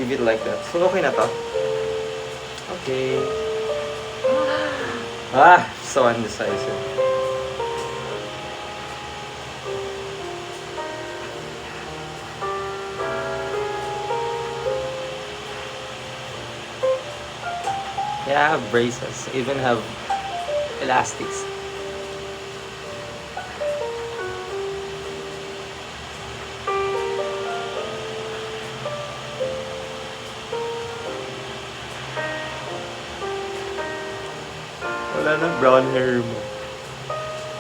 leave it like that. So, okay na to. Okay. So indecisive. Yeah, I have braces. Even have elastics. Wala na brown hair mo.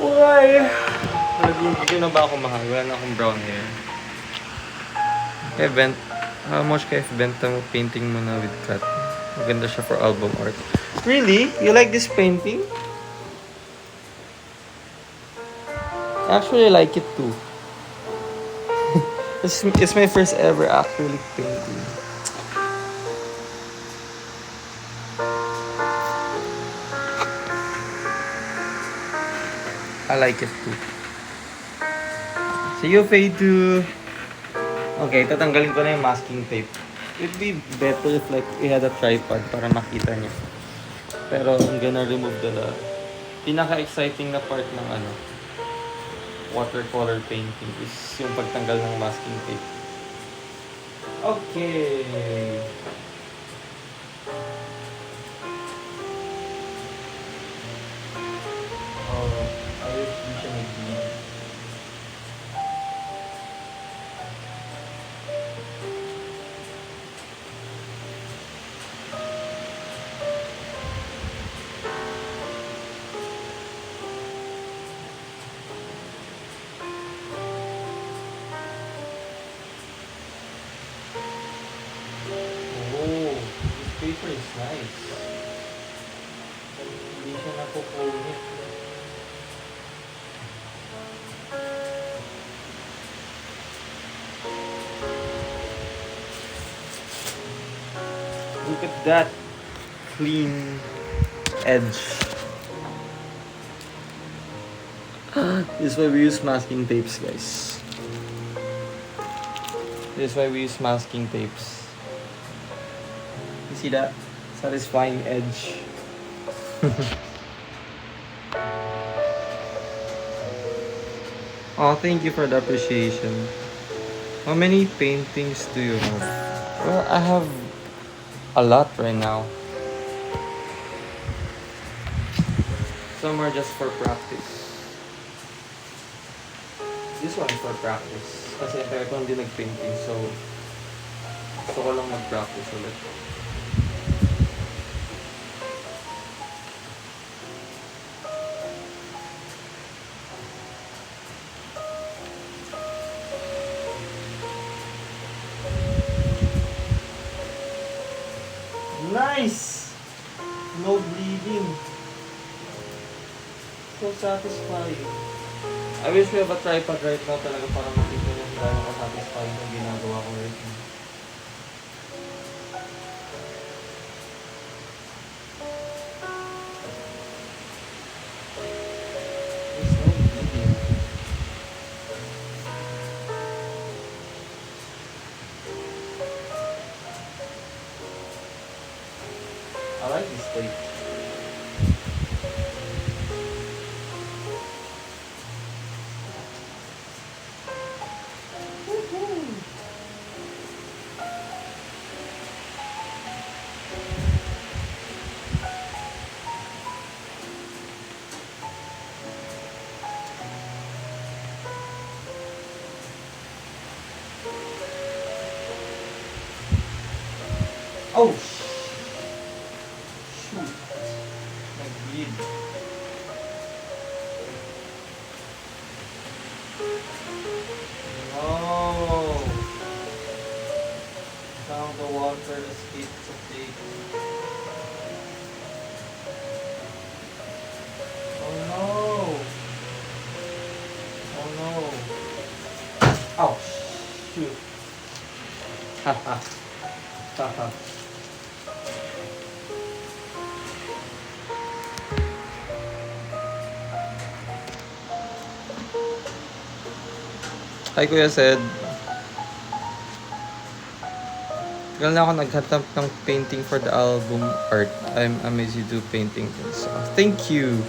Why? Hindi na ba ako mahal? Wala na akong brown hair. Event. How much ka benta mo painting mo na with cut? Maganda siya for album art. Really? You like this painting? I actually like it too. It's my first ever acrylic painting. I like it too. See you, Fade2. Okay, tatanggalin ko na yung masking tape. It'd be better if like we had a tripod para makita niya. Pero I'm gonna remove the pinaka-exciting na part ng watercolor painting is yung pagtanggal ng masking tape. Okay. I wish we siya mag-bleed. Paper is nice. Hindi siya napupunit. Look at that clean edge. This is why we use masking tapes, guys. This is why we use masking tapes. See that satisfying edge? Oh, thank you for the appreciation. How many paintings do you have? Well, I have a lot right now. Some are just for practice. This one is for practice. Kasi entire ko hindi nag-painting, so gusto ko lang mag-practice ulit. Nice! No bleeding. So satisfying. I wish we have a tripod right now talaga para makita nyo kung gaano ka-satisfying yung ginagawa ko right now. There's no bleeding. I like this plate. Oh! Shoot! Nag-bleed. No! Now the water escapes the plate. Oh no! Oh no! Oh! Shoot! Haha! Haha! Hi, Kuya Sed. Tagal na ako naghatap ng painting for the album art. I'm amazed you do painting. So, thank you.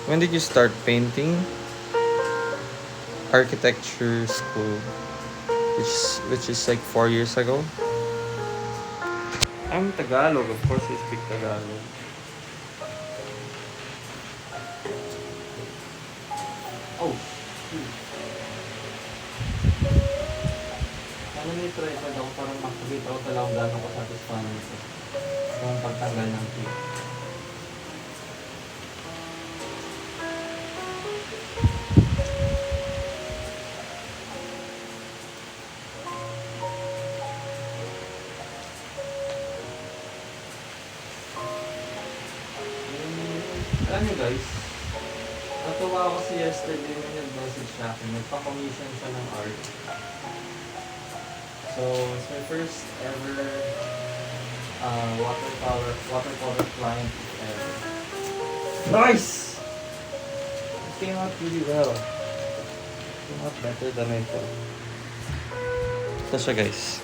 When did you start painting? Architecture school, which is like 4 years ago. I'm Tagalog, of course I speak Tagalog. Oh, ano may try pa daw para makakita ko talagang gano'n ko satisfying ito. Yung pagtanggal ng tape. Alam niyo guys, natuwa ako kasi yesterday may nag-message sa akin. Nagpa-commission siya ng art. So, it's my first ever watercolor client ever. Nice! It came out really well. It came out better than I thought. Ito siya guys.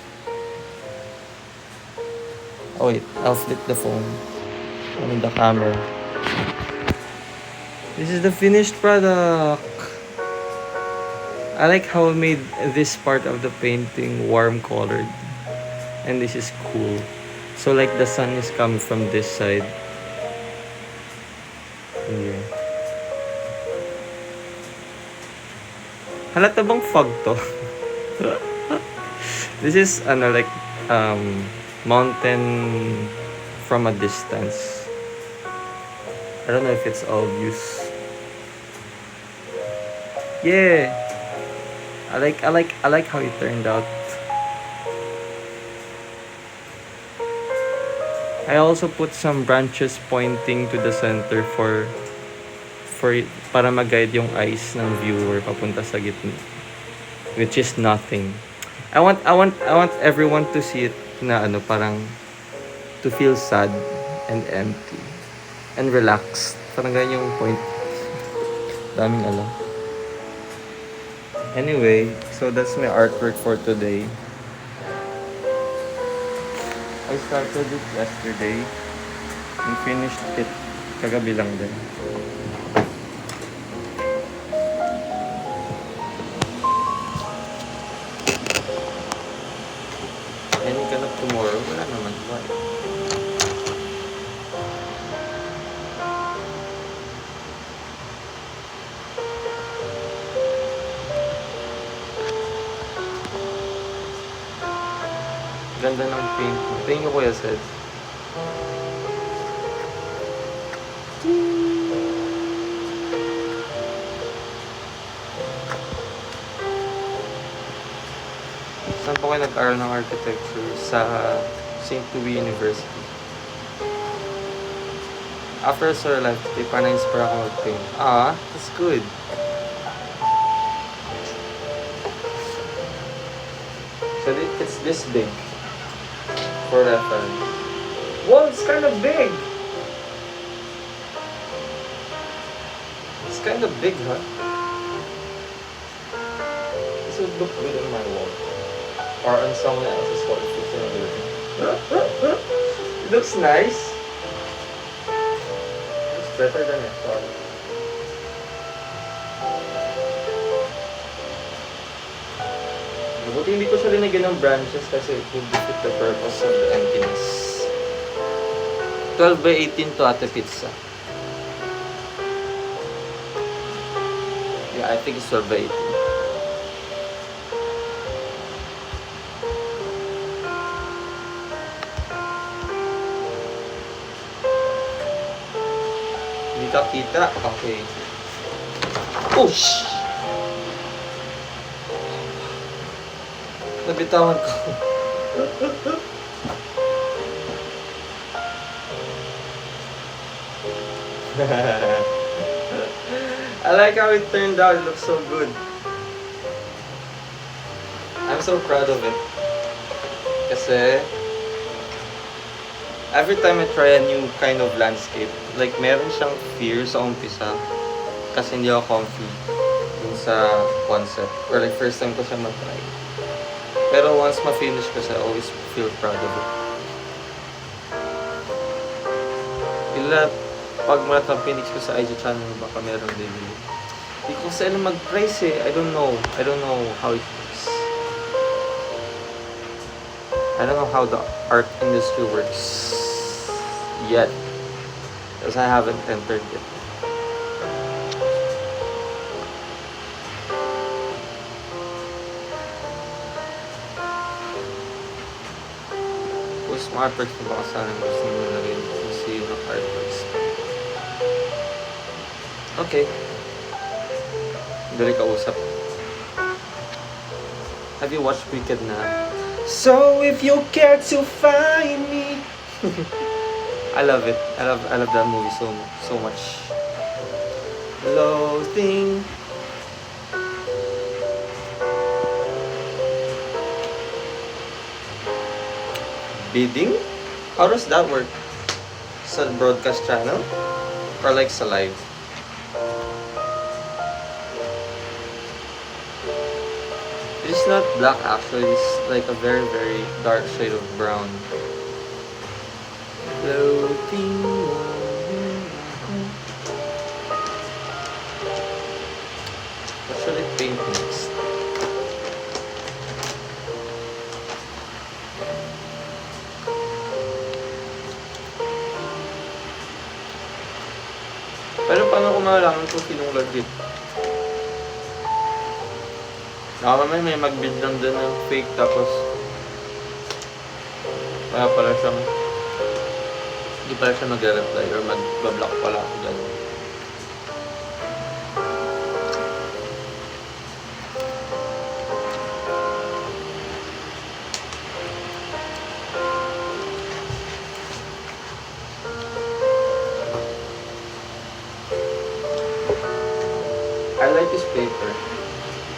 Oh wait, I'll flip the phone. I mean the camera. This is the finished product. I like how I made this part of the painting warm colored. And this is cool. So like the sun is coming from this side. Here. Halata bang fog to? This is like mountain from a distance. I don't know if it's obvious. Yeah. I like how it turned out. I also put some branches pointing to the center for para mag-guide yung eyes ng viewer papunta sa gitna, which is nothing. I want everyone to see it na parang to feel sad and empty and relaxed. Parang ganyan yung point. Daming alam. Anyway, so that's my artwork for today. I started it yesterday and finished it kagabi lang din. Any kind of tomorrow? Wala naman. Why? Ganda ng paint. Tingin ko Kuya Seth. Saan po kayo nag-aral ng architecture? Sa St. Louis University. After Sir Life, pa-na-inspire ako mag-paint. That's good. So it's this big. For reference. Whoa, it's kind of big! It's kind of big, huh? This would look good on my wall. Or on someone else's wall if it's in a building. It looks nice. It's better than I thought. Buti hindi ko siya linagyan ng branches kasi it would defeat the purpose of the emptiness. 12 by 18 to Ate Pizza. Yeah, I think it's 12 by 18. Hindi ka kita? Okay. Oh, shh! Nabitawan ko. I like how it turned out. It looks so good. I'm so proud of it. Kasi every time I try a new kind of landscape, like meron siyang fear sa umpisa kasi hindi ako comfy dun sa concept. Or like first time ko siya mag-try. Pero once ma-finish ko siya, I always feel proud of it. Ila, pag finish ko sa IG channel, baka meron bibili. Hindi ko kasi alam mag-price eh. I don't know how it works. I don't know how the art industry works yet. Because I haven't entered it. Kung mga artworks na baka sana gusto mo nalagay kung sino ng artworks. Okay. Dali ka usap. Have you watched Wicked na? So if you care to find me. I love it. I love that movie so much. Loathing. Bidding? How does that work? Sa broadcast channel? Or like sa live? It's not black actually, it's like a very very dark shade of brown. Floating. What should I paint next? Pero paano ko malalaman kung sinong legit? Baka may mag-build lang dun ng fake tapos kaya pala siyang hindi pala siya mag-reply or mag-block pala ako ganun. I like this paper.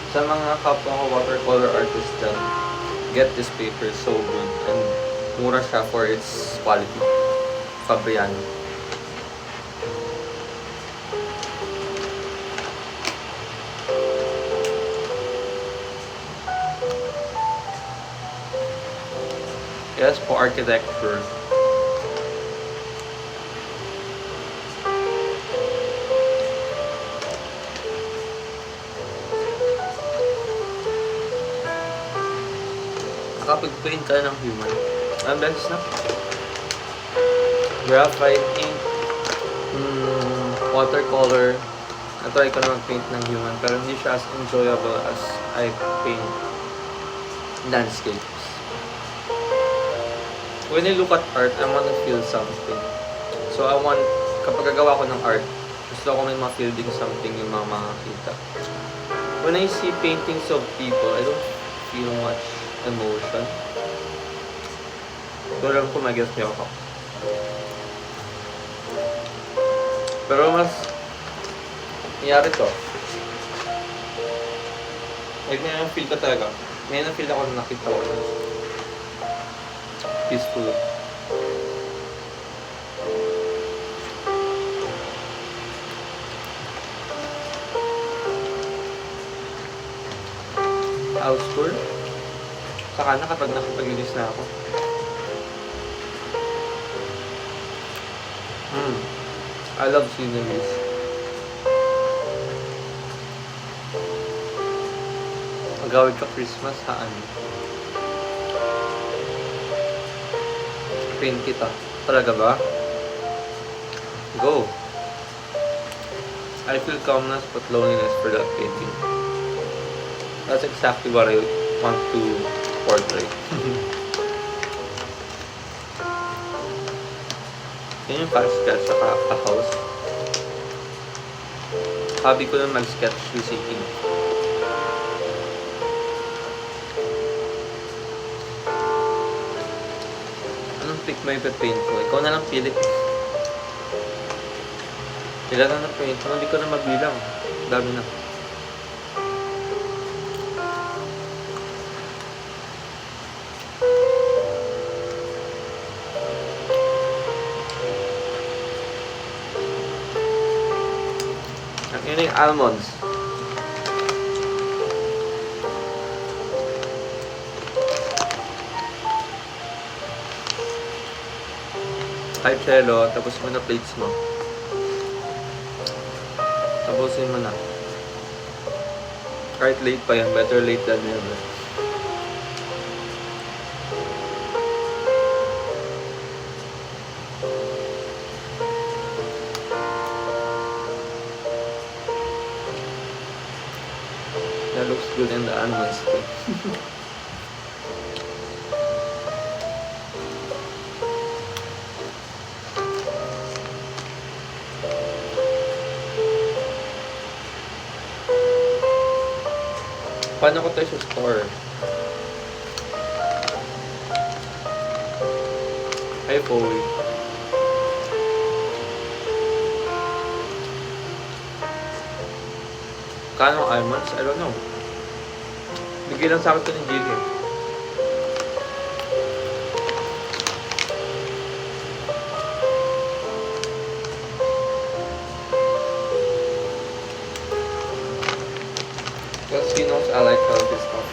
Sa mga kapwa ko watercolor artist dyan, get this paper, so good. And mura siya for its quality. Fabriano. Yes, for architecture. Nakapag-paint ka ng human. Ang beses na? Graphite ink, watercolor. Na-try ko na mag-paint ng human pero hindi siya as enjoyable as I paint landscapes. When I look at art, I want to feel something. So kapag gagawa ko ng art, gusto ko may ma-feeling something yung mga makakita. When I see paintings of people, I don't feel much emotion. Doon lang ko mag-guess niyo ako. Pero mas nangyari to. Like may na-feel ka talaga. May na-feel ako na nakita ko. Peaceful. House tour. Saka na kapag nakapag-release na ako. I love sceneries. Magawid ka Christmas, saan? Paint kita. Talaga ba? Go! I feel calmness but loneliness for that painting. That's exactly what I want to portray. Yun yung pa-sketch saka a house. Hobby ko na mag-sketch using ink. Anong pick mo ipapaint ko? Ikaw na lang pili. Ilan na paint ko? Hindi ko na mabilang. Dami na. Yun yung almonds. Kahit cello, tapos mo na plates mo. Tapusin mo na. Kahit late pa yan, better late than never. That looks good in the animals too. Paano ko tayo sa store? Hi, Chloe. Kano almonds? I don't know. Bigyan lang sa akin ito ni Gigi. Because he knows I like healthy stuff.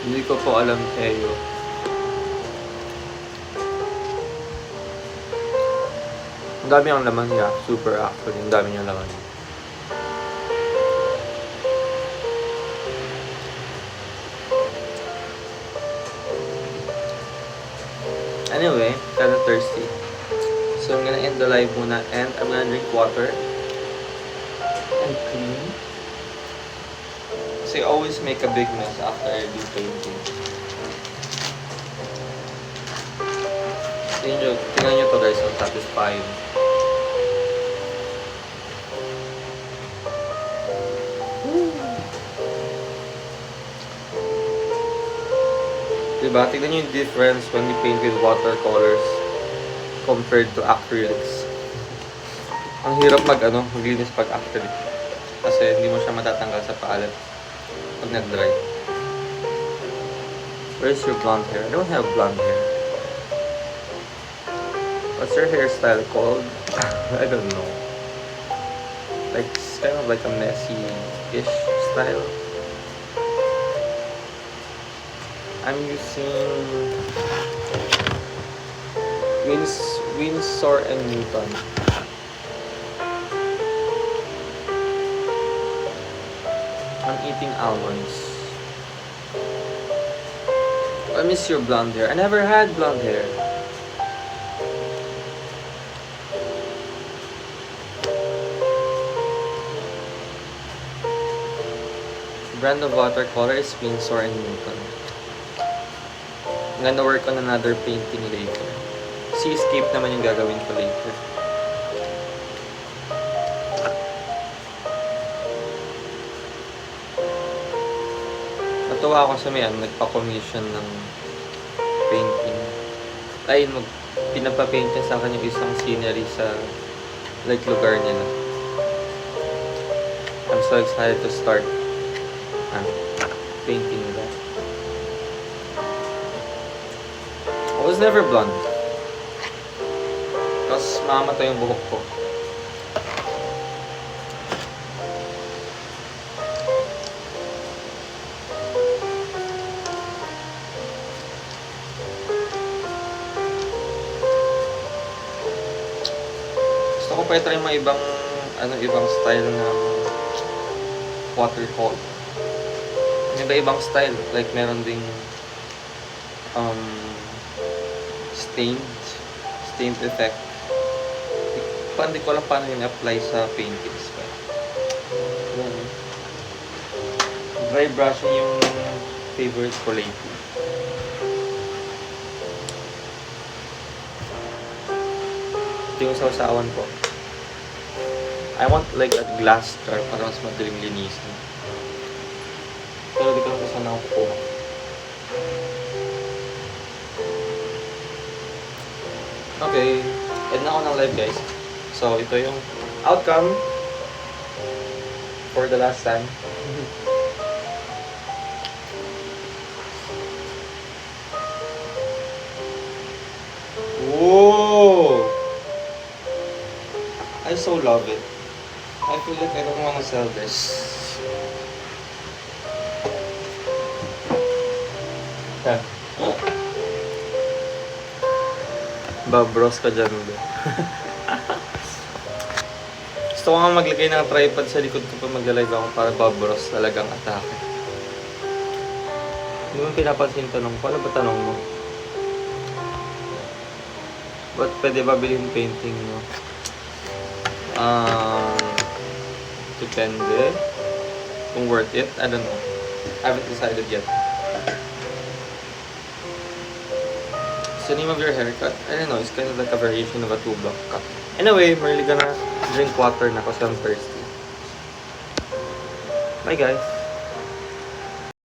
Hindi ko po alam kayo. Ang dami ang laman niya. Super actually. Ang dami niyang laman. Anyway, kind of thirsty. So I'm gonna end the live muna and I'm gonna drink water. And clean. Kasi I always make a big mess after I do painting. Tingnan nyo to guys, ang satisfying. Diba? Tignan nyo yung difference when we paint with watercolors compared to acrylics. Ang hirap maglinis pag acrylic. Kasi hindi mo siya matatanggal sa palette pag nag-dry. Where's your blonde hair? I don't have blonde hair. What's your hairstyle called? I don't know. Like, it's kind of like a messy-ish style. I'm using Winsor and Newton. I'm eating almonds. I miss your blonde hair. I never had blonde hair. Brand of watercolor is Winsor and Newton. I'm gonna work on another painting later. Seascape naman yung gagawin ko later. Natuwa ako sa nagpa-commission ng painting. Ay, pinapapaint niya sa akin yung isang scenery sa lugar nila. I'm so excited to start painting that. I was never blonde. Tapos mamamatay yung buhok ko. Gusto ko pa i-try mga ibang style ng watercolor. Ibang style. Like meron ding stained effect. Hindi ko alam paano yun apply sa paintings. Dry brushing yung favorite ko lately. Ito yung sausawan ko. I want like a glass jar para mas madaling linisin. Pero di ko lang saan ako kukuha. Okay, end na ako ng live guys. So, ito yung outcome for the last time. Whoa! I just so love it. I feel like I don't wanna sell this. Yeah. Babros ka dyan, bro. Gusto ko nga maglagay ng tripod sa likod ko pa mag-live ako para babros talagang atake. Hindi mo pinapansin yung tanong ko. Ano ba tanong mo? Ba't pwede ba bilhin painting mo? Depende. Kung worth it, I don't know. I haven't decided yet. The name of your haircut? I don't know, it's kind of like a variation of a 2-block cut. Anyway, I'm really gonna drink water na kasi I'm thirsty. Bye guys!